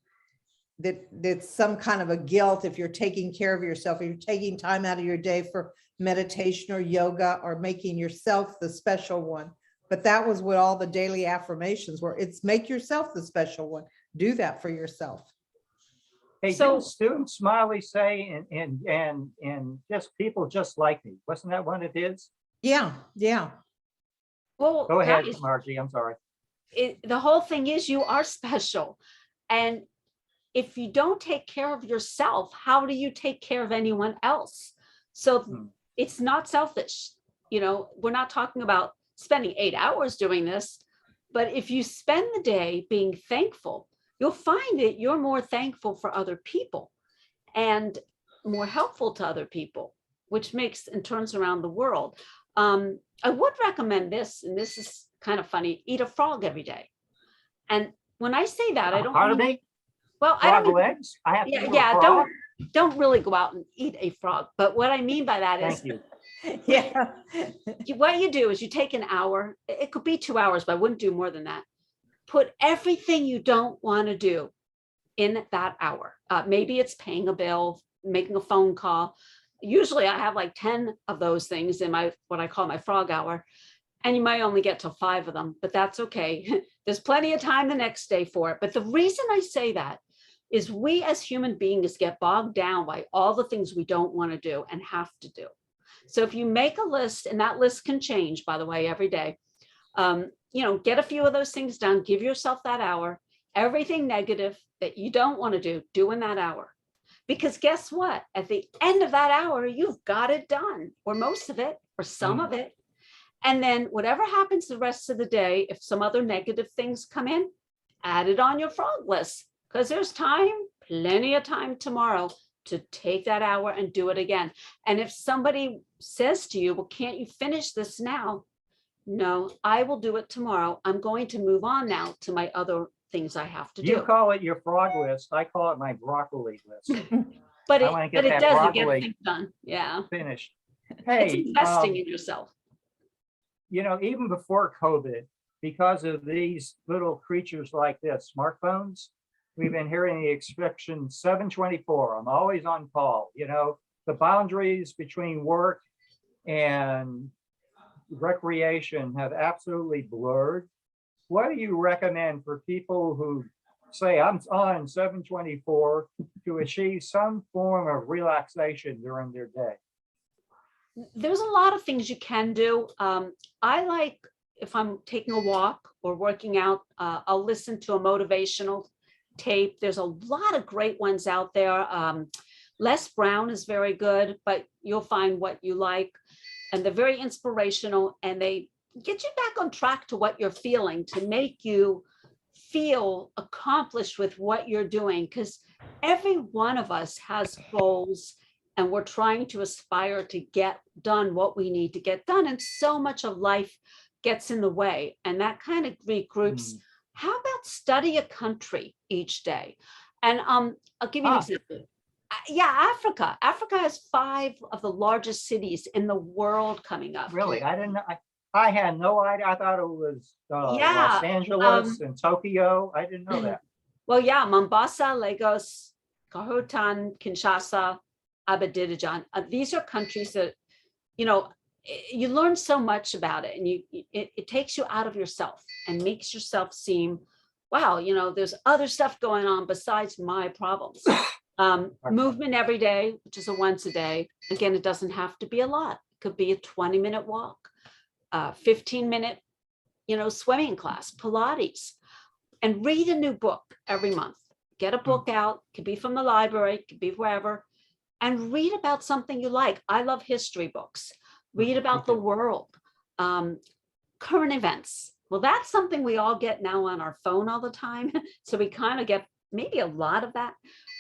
that it's some kind of a guilt if you're taking care of yourself, if you're taking time out of your day for meditation or yoga or making yourself the special one. But that was what all the daily affirmations were. It's make yourself the special one. Do that for yourself. Hey, So- didn't Student Smiley say, and just people just like me? Wasn't that one of his? Yeah. Well, Go ahead, guys, Margie, I'm sorry. the whole thing is you are special. And if you don't take care of yourself, how do you take care of anyone else? So Hmm. it's not selfish. We're not talking about spending 8 hours doing this, but if you spend the day being thankful, you'll find that you're more thankful for other people and more helpful to other people, which makes and turns around the world. I would recommend this, and this is kind of funny, eat a frog every day. And when I say that, I don't Pardon mean- me? well, I Frog don't, legs? I have to eat a yeah, frog? don't really go out and eat a frog. But what I mean by that is Thank you. Yeah. what you do is you take an hour, it could be 2 hours, but I wouldn't do more than that. Put everything you don't want to do in that hour. Maybe it's paying a bill, making a phone call. Usually I have like 10 of those things in what I call my frog hour. And you might only get to 5 of them, but that's okay. There's plenty of time the next day for it. But the reason I say that is we as human beings get bogged down by all the things we don't want to do and have to do. So if you make a list, and that list can change, by the way, every day, get a few of those things done, give yourself that hour, everything negative that you don't want to do in that hour. Because guess what? At the end of that hour, you've got it done, or most of it, or some of it. And then whatever happens the rest of the day, if some other negative things come in, add it on your frog list, because there's time, plenty of time tomorrow to take that hour and do it again. And if somebody says to you, well, can't you finish this now? No, I will do it tomorrow. I'm going to move on now to my other things I have to You do. call it your frog list. I call it my broccoli list. But I wanna it, get but it that does, it broccoli. gets things done. Yeah. Finished. It's Hey, investing in yourself. even before COVID, because of these little creatures like this, smartphones, we've been hearing the expression 724. I'm always on call. The boundaries between work and recreation have absolutely blurred. What do you recommend for people who say I'm on 724 to achieve some form of relaxation during their day? There's a lot of things you can do. I like, if I'm taking a walk or working out, I'll listen to a motivational tape. There's a lot of great ones out there. Les Brown is very good, but you'll find what you like. And they're very inspirational, and they get you back on track to what you're feeling, to make you feel accomplished with what you're doing. Because every one of us has goals, and we're trying to aspire to get done what we need to get done. And so much of life gets in the way. And that kind of regroups. How about study a country each day? And I'll give you an example. Yeah, Africa. Africa has 5 of the largest cities in the world coming up. Really? I didn't know. I had no idea. I thought it was Yeah, Los Angeles and Tokyo. I didn't know that. Well, yeah, Mombasa, Lagos, Khartoum, Kinshasa, Abidjan. These are countries that, you learn so much about it, and it takes you out of yourself and makes yourself seem, wow, there's other stuff going on besides my problems. Movement every day, which is a once a day. Again, it doesn't have to be a lot. It could be a 20-minute walk, 15-minute, swimming class, Pilates, and read a new book every month. Get a book out, could be from the library, could be wherever, and read about something you like. I love history books. Read about the world, current events. Well, that's something we all get now on our phone all the time. So we kind of get maybe a lot of that,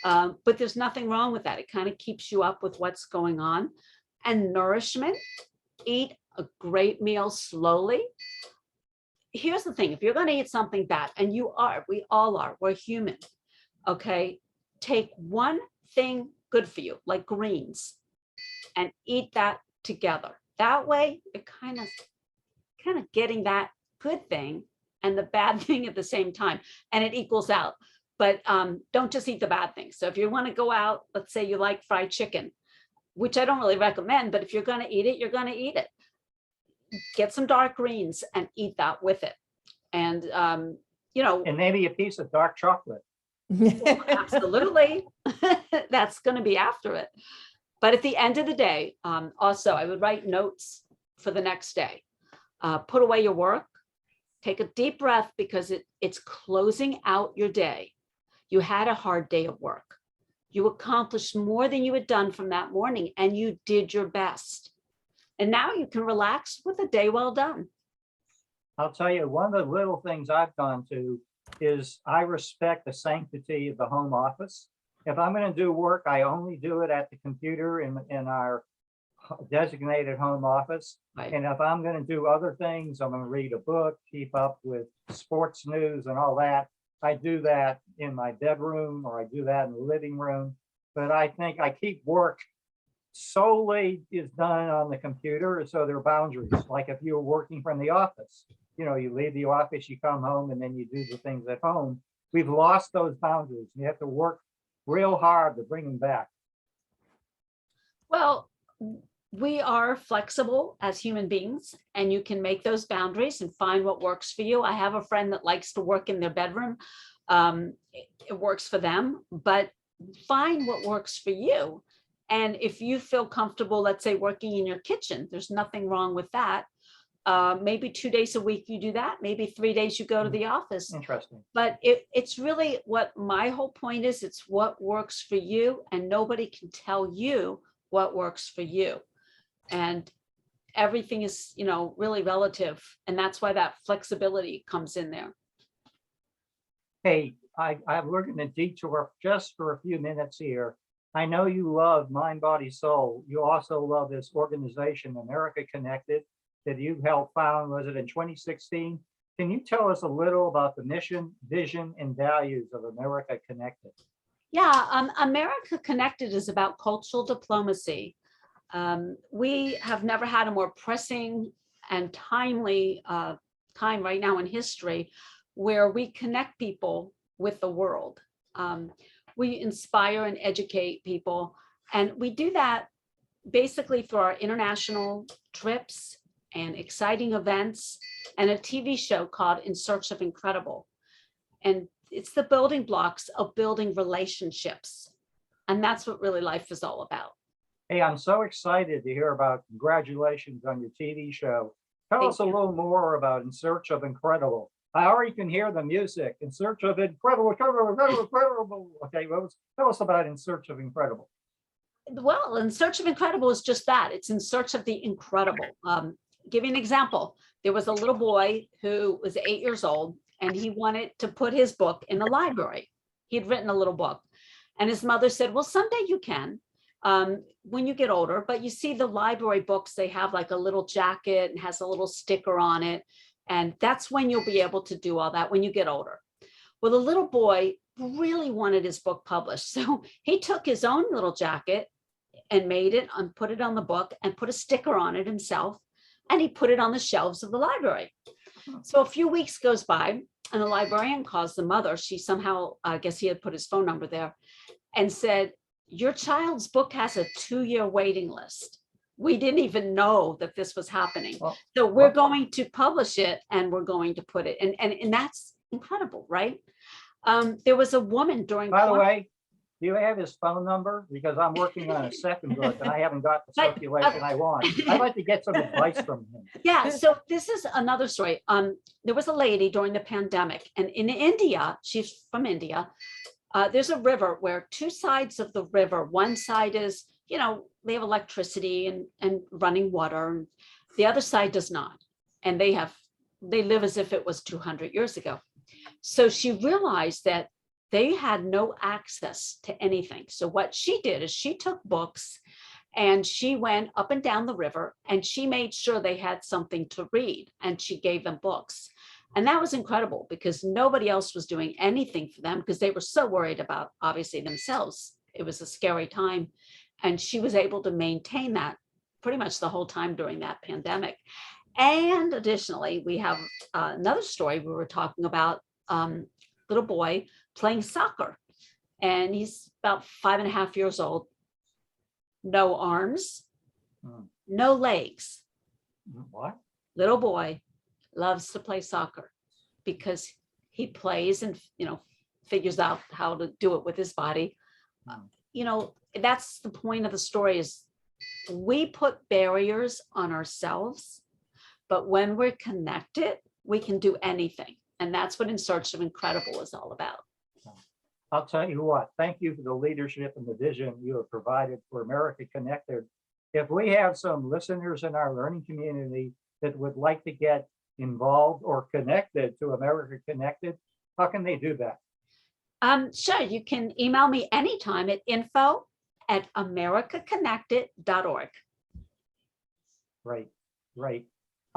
but there's nothing wrong with that. It kind of keeps you up with what's going on. And nourishment, eat a great meal slowly. Here's the thing, if you're going to eat something bad, and we all are, we're human, okay? Take one thing good for you, like greens, and eat that together. That way, you're kind of getting that good thing and the bad thing at the same time, and it equals out. But don't just eat the bad things. So if you want to go out, let's say you like fried chicken, which I don't really recommend, but if you're going to eat it, you're going to eat it. Get some dark greens and eat that with it. And, And maybe a piece of dark chocolate. absolutely, that's going to be after it. But at the end of the day, also, I would write notes for the next day. Put away your work, take a deep breath, because it's closing out your day. You had a hard day of work. You accomplished more than you had done from that morning, and you did your best. And now you can relax with a day well done. I'll tell you, one of the little things I've gone to is I respect the sanctity of the home office. If I'm going to do work, I only do it at the computer in our designated home office. Right. And if I'm going to do other things, I'm going to read a book, keep up with sports news and all that, I do that in my bedroom, or I do that in the living room. But I think I keep work solely is done on the computer. So there are boundaries. Like if you're working from the office, you leave the office, you come home, and then you do the things at home. We've lost those boundaries. You have to work real hard to bring them back. Well, we are flexible as human beings, and you can make those boundaries and find what works for you. I have a friend that likes to work in their bedroom. It works for them, but find what works for you. And if you feel comfortable, let's say working in your kitchen, there's nothing wrong with that. Maybe 2 days a week you do that. Maybe 3 days you go to the office. Interesting. But it's really what my whole point is. It's what works for you, and nobody can tell you what works for you. And everything is, really relative. And that's why that flexibility comes in there. Hey, we're going to detour just for a few minutes here. I know you love Mind, Body, Soul. You also love this organization, America Connected, that you helped found, was it in 2016? Can you tell us a little about the mission, vision, and values of America Connected? Yeah, America Connected is about cultural diplomacy. We have never had a more pressing and timely time right now in history where we connect people with the world. We inspire and educate people, and we do that basically through our international trips and exciting events and a TV show called In Search of Incredible. And it's the building blocks of building relationships. And that's what really life is all about. Hey, I'm so excited to hear about congratulations on your TV show. Tell Thank us a you. little more about In Search of Incredible. I already can hear the music. In Search of Incredible, incredible, incredible, incredible. Okay, well, tell us about In Search of Incredible. Well, In Search of Incredible is just that. It's in search of the incredible. Give you an example. There was a little boy who was 8 years old, and he wanted to put his book in the library. He'd written a little book, and his mother said, well, someday you can, when you get older. But you see the library books, they have like a little jacket and has a little sticker on it. And that's when you'll be able to do all that when you get older. Well, the little boy really wanted his book published. So he took his own little jacket and made it and put it on the book and put a sticker on it himself. And he put it on the shelves of the library. So a few weeks goes by, and the librarian calls the mother. She somehow, I guess he had put his phone number there, and said, your child's book has a 2-year waiting list. We didn't even know that this was happening. Well, So we're going to publish it, and we're going to put it, and that's incredible, right? There was a woman during. By the way, do you have his phone number? Because I'm working on a second book and I haven't got the circulation I want. I'd like to get some advice from him. Yeah, so this is another story. There was a lady during the pandemic, and in India, she's from India. There's a river where 2 sides of the river, one side is, they have electricity and running water, and the other side does not. And they live as if it was 200 years ago. So she realized that they had no access to anything. So what she did is she took books And she went up and down the river and she made sure they had something to read and she gave them books. And that was incredible because nobody else was doing anything for them because they were so worried about obviously themselves. It was a scary time. And she was able to maintain that pretty much the whole time during that pandemic. And additionally, we have another story we were talking about, little boy playing soccer. And he's about 5.5 years old. No arms, no legs. What? Little boy loves to play soccer because he plays and figures out how to do it with his body. That's the point of the story is we put barriers on ourselves, but when we're connected, we can do anything. And that's what In Search of Incredible is all about. I'll tell you what, thank you for the leadership and the vision you have provided for America Connected. If we have some listeners in our learning community that would like to get involved or connected to America Connected, how can they do that? Sure, you can email me anytime at info@americaconnected.org. Right, right.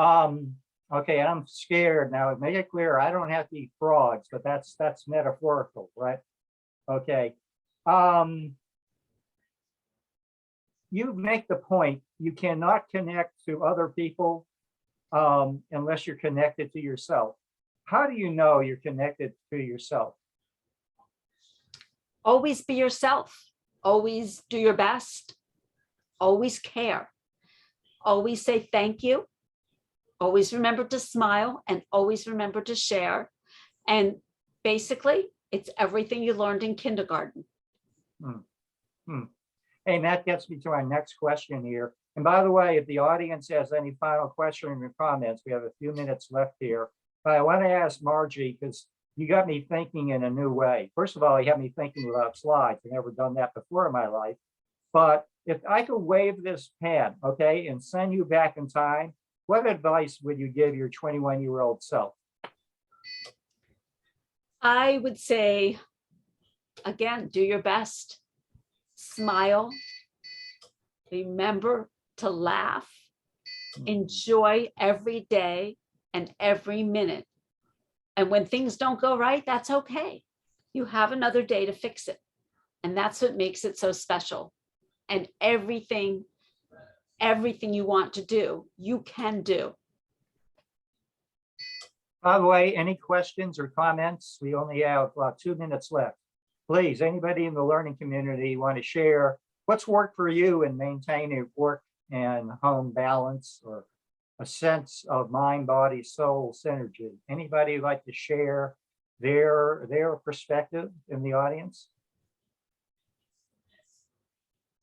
Okay, I'm scared now. Make it clear, I don't have to eat frogs, but that's metaphorical, right? Okay. You make the point, you cannot connect to other people unless you're connected to yourself. How do you know you're connected to yourself? Always be yourself. Always do your best. Always care. Always say thank you. Always remember to smile and always remember to share. And basically, it's everything you learned in kindergarten. And that gets me to our next question here. And by the way, if the audience has any final questions or comments, we have a few minutes left here. But I want to ask Margie, because you got me thinking in a new way. First of all, you have me thinking without slides. I've never done that before in my life. But if I could wave this pen, okay, and send you back in time, what advice would you give your 21-year-old self? I would say, again, do your best. Smile. Remember to laugh. Enjoy every day and every minute. And when things don't go right, that's okay. You have another day to fix it. And that's what makes it so special. And everything you want to do, you can do. By the way, any questions or comments? We only have 2 minutes left. Please, anybody in the learning community want to share what's worked for you in maintaining work and home balance or a sense of mind, body, soul synergy? Anybody like to share their perspective in the audience?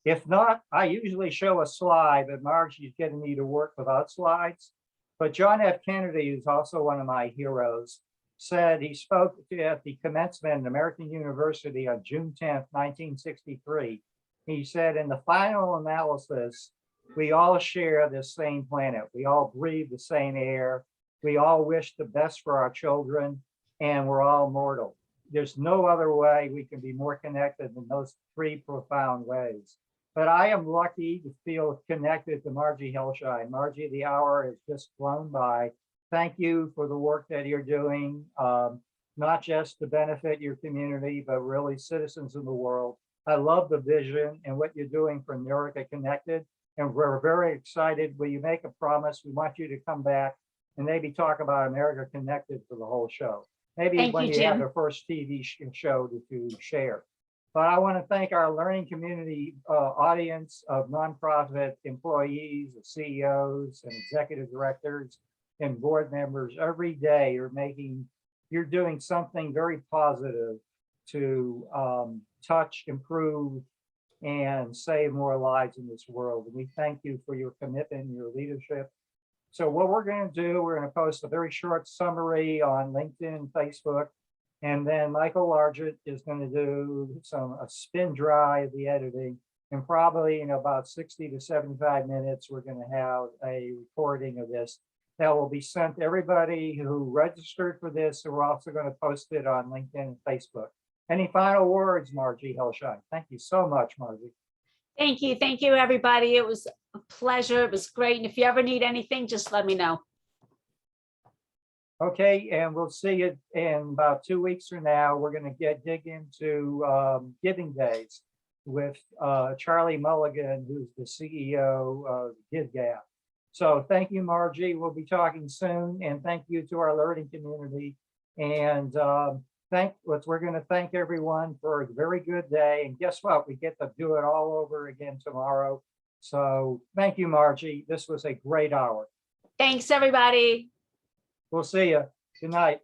If not, I usually show a slide, but Margie's getting me to work without slides. But John F. Kennedy, who's also one of my heroes, said he spoke at the commencement at American University on June 10th, 1963. He said, in the final analysis, we all share this same planet. We all breathe the same air. We all wish the best for our children, and we're all mortal. There's no other way we can be more connected than those three profound ways. But I am lucky to feel connected to Margi Helschien. Margie, the hour has just flown by. Thank you for the work that you're doing, not just to benefit your community, but really citizens in the world. I love the vision and what you're doing for America Connected. And we're very excited. Will you make a promise? We want you to come back and maybe talk about America Connected for the whole show. Maybe when you have the first TV show to share. But I want to thank our learning community audience of nonprofit employees, CEOs and executive directors and board members. Every day you're doing something very positive to touch, improve, and save more lives in this world. And we thank you for your commitment and your leadership. So what we're going to do, we're going to post a very short summary on LinkedIn and Facebook. And then Michael Largent is going to do a spin dry of the editing. And probably in about 60 to 75 minutes, we're going to have a recording of this that will be sent to everybody who registered for this. So we're also going to post it on LinkedIn and Facebook. Any final words, Margi Helschien? Thank you so much, Margi. Thank you, everybody. It was a pleasure. It was great. And if you ever need anything, just let me know. Okay, and we'll see you in about 2 weeks from now. We're going to dig into Giving Days with Charlie Mulligan, who's the CEO of GiveGap. So thank you, Margie. We'll be talking soon, and thank you to our learning community. And we're going to thank everyone for a very good day. And guess what? We get to do it all over again tomorrow. So thank you, Margie. This was a great hour. Thanks, everybody. We'll see you. Good night.